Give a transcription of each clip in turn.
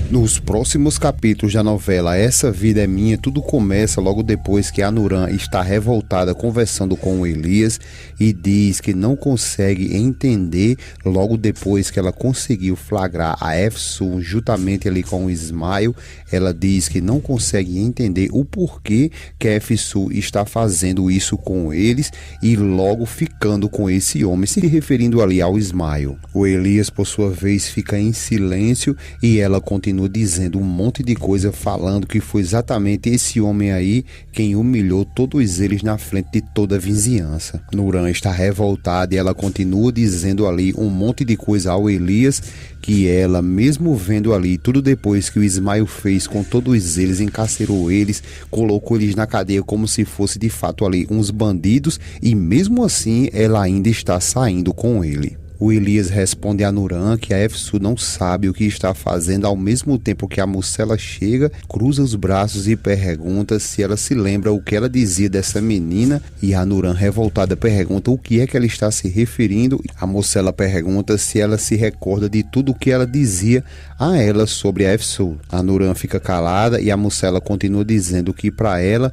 Nos próximos capítulos da novela Essa Vida é Minha, tudo começa logo depois que a Nuran está revoltada conversando com o Elias e diz que não consegue entender logo depois que ela conseguiu flagrar a Efsun juntamente ali com o Ismael. Ela diz que não consegue entender o porquê que a Efsun está fazendo isso com eles e logo ficando com esse homem, se referindo ali ao Ismael. O Elias, por sua vez, fica em silêncio e ela continua dizendo um monte de coisa, falando que foi exatamente esse homem aí quem humilhou todos eles na frente de toda a vizinhança. Nuran está revoltada e ela continua dizendo ali um monte de coisa ao Elias, que ela, mesmo vendo ali tudo depois que o Ismael fez com todos eles, encarcerou eles, colocou eles na cadeia como se fosse de fato ali uns bandidos, e mesmo assim ela ainda está saindo com ele. O Elias responde a Nuran que a Efsun não sabe o que está fazendo, ao mesmo tempo que a Mucela chega, cruza os braços e pergunta se ela se lembra o que ela dizia dessa menina, e a Nuran, revoltada, pergunta o que é que ela está se referindo. A Mucela pergunta se ela se recorda de tudo o que ela dizia a ela sobre a Efsun. A Nuran fica calada e a Mucela continua dizendo que para ela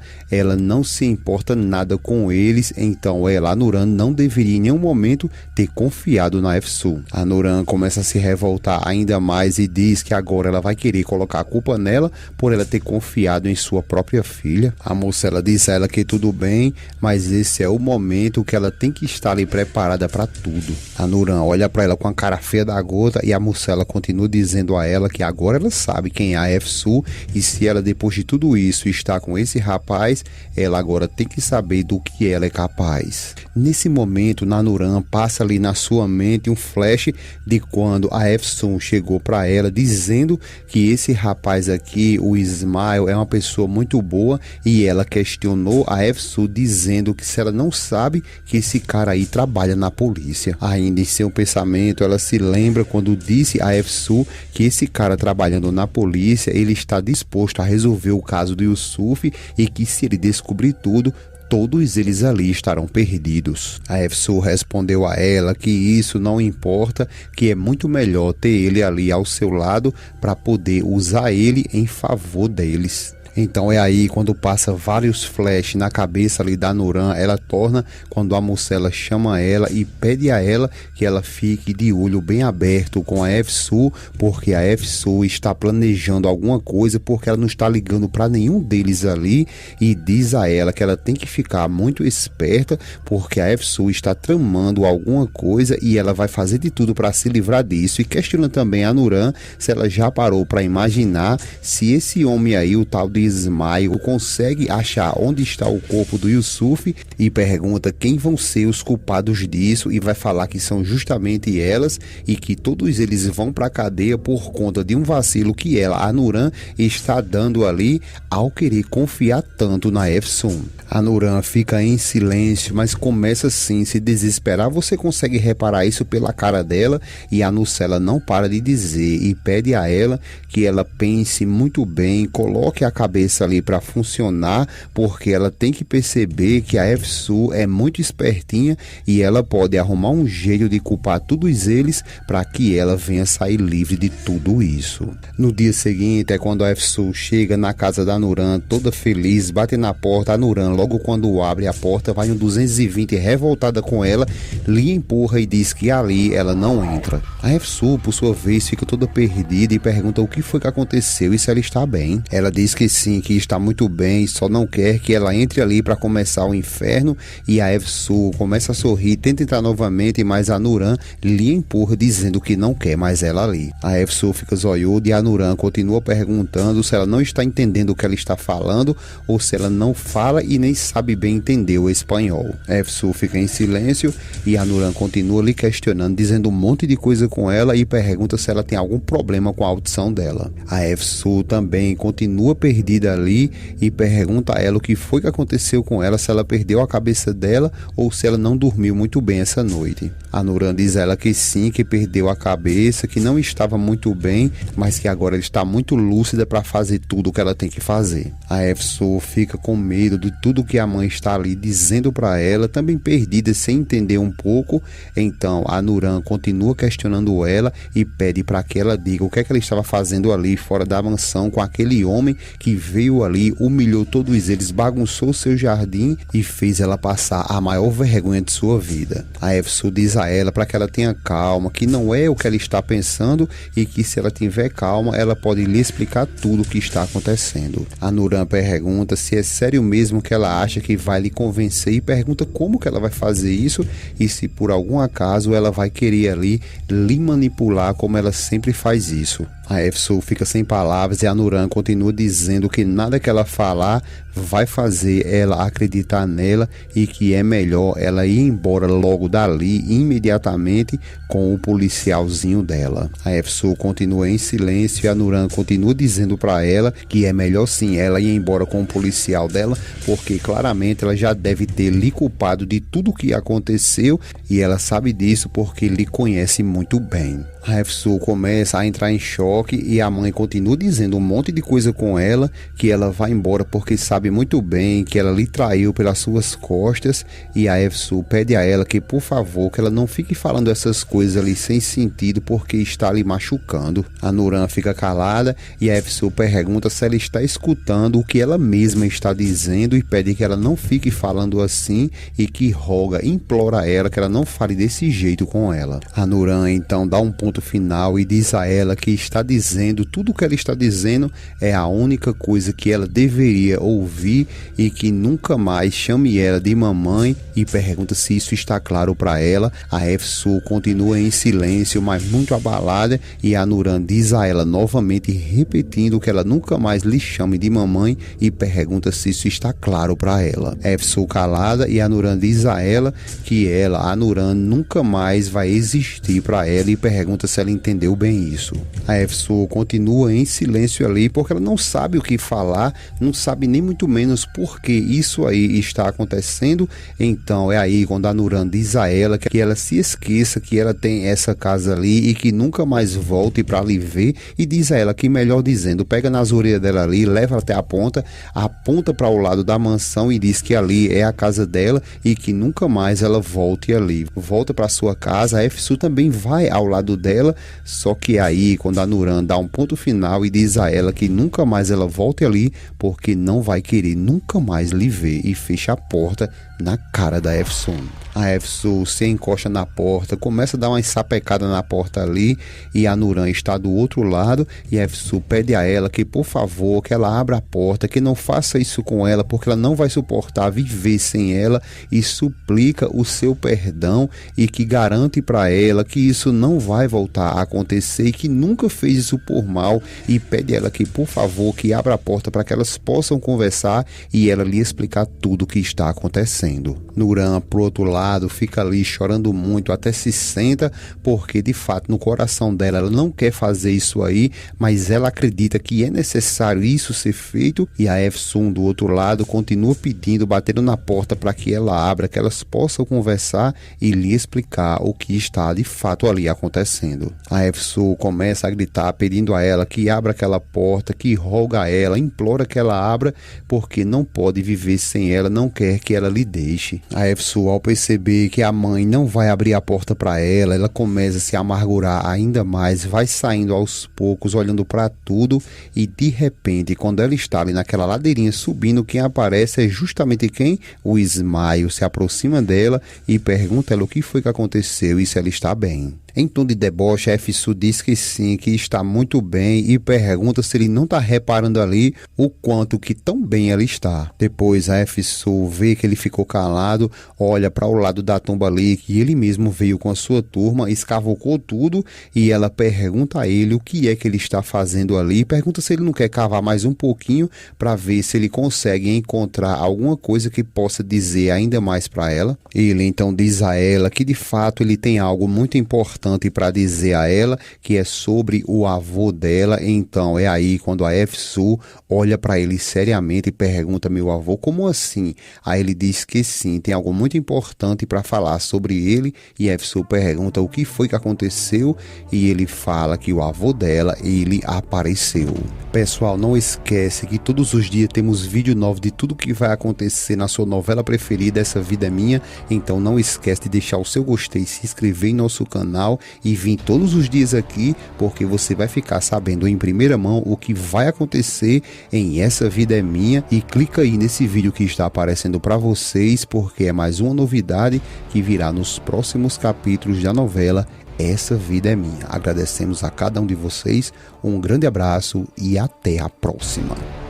não se importa nada com eles, então ela, a Nuran, não deveria em nenhum momento ter confiado na Efsun. A Nuran começa a se revoltar ainda mais e diz que agora ela vai querer colocar a culpa nela por ela ter confiado em sua própria filha. A moça, ela diz a ela que tudo bem, mas esse é o momento que ela tem que estar ali preparada para tudo. A Nuran olha para ela com a cara feia da gota e a moça, ela continua dizendo a ela que agora ela sabe quem é a Efsun e se ela, depois de tudo isso, está com esse rapaz, ela agora tem que saber do que ela é capaz. Nesse momento, na Nuran passa ali na sua mente um flash de quando a Efsun chegou para ela dizendo que esse rapaz aqui, o Ismael, é uma pessoa muito boa, e ela questionou a Efsun dizendo que se ela não sabe que esse cara aí trabalha na polícia. Ainda em seu pensamento, ela se lembra quando disse a Efsun que esse cara trabalhando na polícia, ele está disposto a resolver o caso do Yusuf e que se ele descobrir tudo, todos eles ali estarão perdidos. A Efsun respondeu a ela que isso não importa, que é muito melhor ter ele ali ao seu lado para poder usar ele em favor deles. Então é aí quando passa vários flashes na cabeça ali da Nuran, ela torna quando a Mucela chama ela e pede a ela que ela fique de olho bem aberto com a Efsun, porque a Efsun está planejando alguma coisa, porque ela não está ligando para nenhum deles ali, e diz a ela que ela tem que ficar muito esperta, porque a Efsun está tramando alguma coisa e ela vai fazer de tudo para se livrar disso. E questiona também a Nuran se ela já parou para imaginar se esse homem aí, o tal de Ismael, consegue achar onde está o corpo do Yusuf, e pergunta quem vão ser os culpados disso, e vai falar que são justamente elas e que todos eles vão para a cadeia por conta de um vacilo que ela, a Nuran, está dando ali ao querer confiar tanto na Efsun. A Nuran fica em silêncio, mas começa sim a se desesperar. Você consegue reparar isso pela cara dela, e a Nucela não para de dizer e pede a ela que ela pense muito bem, coloque a cabeça ali para funcionar, porque ela tem que perceber que a Efsun é muito espertinha e ela pode arrumar um jeito de culpar todos eles para que ela venha sair livre de tudo isso. No dia seguinte é quando a Efsun chega na casa da Nuran toda feliz, bate na porta. A Nuran, logo quando abre a porta, vai um 220 revoltada com ela, lhe empurra e diz que ali ela não entra. A Efsun, por sua vez, fica toda perdida e pergunta o que foi que aconteceu e se ela está bem. Ela diz que sim, que está muito bem, só não quer que ela entre ali para começar o inferno, e a Efsun começa a sorrir, tenta entrar novamente, mas a Nuran lhe empurra dizendo que não quer mais ela ali. A Efsun fica zoiuda e a Nuran continua perguntando se ela não está entendendo o que ela está falando ou se ela não fala e nem sabe bem entender o espanhol. A Efsun fica em silêncio e a Nuran continua lhe questionando, dizendo um monte de coisa com ela, e pergunta se ela tem algum problema com a audição dela. A Efsun também continua perdida perdida ali e pergunta a ela o que foi que aconteceu com ela, se ela perdeu a cabeça dela ou se ela não dormiu muito bem essa noite. A Nuran diz a ela que sim, que perdeu a cabeça, que não estava muito bem, mas que agora ela está muito lúcida para fazer tudo o que ela tem que fazer. A Efsu fica com medo de tudo que a mãe está ali dizendo para ela, também perdida, sem entender um pouco. Então a Nuran continua questionando ela e pede para que ela diga o que é que ela estava fazendo ali fora da mansão com aquele homem que veio ali, humilhou todos eles, bagunçou seu jardim e fez ela passar a maior vergonha de sua vida. A Efsu diz a ela para que ela tenha calma, que não é o que ela está pensando e que se ela tiver calma, ela pode lhe explicar tudo o que está acontecendo. A Nuran pergunta se é sério mesmo que ela acha que vai lhe convencer e pergunta como que ela vai fazer isso e se por algum acaso ela vai querer ali lhe manipular como ela sempre faz isso. A Efsu fica sem palavras e a Nuran continua dizendo que nada que ela falar vai fazer ela acreditar nela e que é melhor ela ir embora logo dali, imediatamente, com o policialzinho dela. A Efsu continua em silêncio e a Nuran continua dizendo para ela que é melhor sim ela ir embora com o policial dela, porque claramente ela já deve ter lhe culpado de tudo o que aconteceu e ela sabe disso porque lhe conhece muito bem. A Efsu começa a entrar em choque e a mãe continua dizendo um monte de coisa com ela, que ela vai embora porque sabe muito bem que ela lhe traiu pelas suas costas, e a Efsu pede a ela que, por favor, que ela não fique falando essas coisas ali sem sentido porque está lhe machucando. A Nuran fica calada e a Efsu pergunta se ela está escutando o que ela mesma está dizendo e pede que ela não fique falando assim e que roga, implora a ela que ela não fale desse jeito com ela. A Nuran então dá um ponto final e diz a ela que está dizendo tudo o que ela está dizendo é a única coisa que ela deveria ouvir e que nunca mais chame ela de mamãe, e pergunta se isso está claro para ela. A Efsu continua em silêncio, mas muito abalada, e a Nuran diz a ela novamente, repetindo que ela nunca mais lhe chame de mamãe, e pergunta se isso está claro para ela. A Efsu calada e a Nuran diz a ela que ela, a Nuran, nunca mais vai existir para ela, e pergunta se ela entendeu bem isso. A Efsu continua em silêncio ali porque ela não sabe o que falar, não sabe nem muito menos por que isso aí está acontecendo. Então é aí quando a Nuran diz a ela que ela se esqueça que ela tem essa casa ali e que nunca mais volte para ali ver, e diz a ela que, melhor dizendo, pega nas orelhas dela ali, leva até a ponta, aponta para o lado da mansão e diz que ali é a casa dela e que nunca mais ela volte ali. Volta para sua casa. A Efsu também vai ao lado dela, só que aí quando a Nuran dá um ponto final e diz a ela que nunca mais ela volte ali porque não vai querer nunca mais lhe ver, e fecha a porta na cara da Efsu. A Efsu se encosta na porta, começa a dar uma sapecada na porta ali, e a Nuran está do outro lado, e a Efsu pede a ela que, por favor, que ela abra a porta, que não faça isso com ela, porque ela não vai suportar viver sem ela, e suplica o seu perdão e que garante para ela que isso não vai voltar a acontecer e que nunca fez isso por mal, e pede a ela que, por favor, que abra a porta para que elas possam conversar e ela lhe explicar tudo o que está acontecendo. Nuran, por outro lado, fica ali chorando muito, até se senta, porque de fato no coração dela ela não quer fazer isso aí, mas ela acredita que é necessário isso ser feito, e a Efsun do outro lado continua pedindo, batendo na porta para que ela abra, que elas possam conversar e lhe explicar o que está de fato ali acontecendo. A Efsun começa a gritar, pedindo a ela que abra aquela porta, que roga a ela, implora que ela abra, porque não pode viver sem ela, não quer que ela lhe deixe. A Efsu, ao perceber que a mãe não vai abrir a porta para ela, ela começa a se amargurar ainda mais, vai saindo aos poucos, olhando para tudo, e de repente, quando ela está ali naquela ladeirinha subindo, quem aparece é justamente quem? O Ismael se aproxima dela e pergunta ela o que foi que aconteceu e se ela está bem. Em tom de deboche, a Efsu diz que sim, que está muito bem, e pergunta se ele não está reparando ali o quanto que tão bem ela está. Depois a Efsu vê que ele ficou calado, olha para o lado da tumba ali, que ele mesmo veio com a sua turma, escavocou tudo, e ela pergunta a ele o que é que ele está fazendo ali, pergunta se ele não quer cavar mais um pouquinho para ver se ele consegue encontrar alguma coisa que possa dizer ainda mais para ela. Ele então diz a ela que de fato ele tem algo muito importante importante para dizer a ela, que é sobre o avô dela. Então é aí quando a Efsu olha para ele seriamente e pergunta: meu avô, como assim? Aí ele diz que sim, tem algo muito importante para falar sobre ele, e Efsu pergunta o que foi que aconteceu, e ele fala que o avô dela, ele apareceu. Pessoal, não esquece que todos os dias temos vídeo novo de tudo que vai acontecer na sua novela preferida, Essa Vida é Minha. Então não esquece de deixar o seu gostei, se inscrever em nosso canal e vir todos os dias aqui, porque você vai ficar sabendo em primeira mão o que vai acontecer em Essa Vida é Minha. E clica aí nesse vídeo que está aparecendo para vocês, porque é mais uma novidade que virá nos próximos capítulos da novela Essa Vida é Minha. Agradecemos a cada um de vocês, um grande abraço e até a próxima.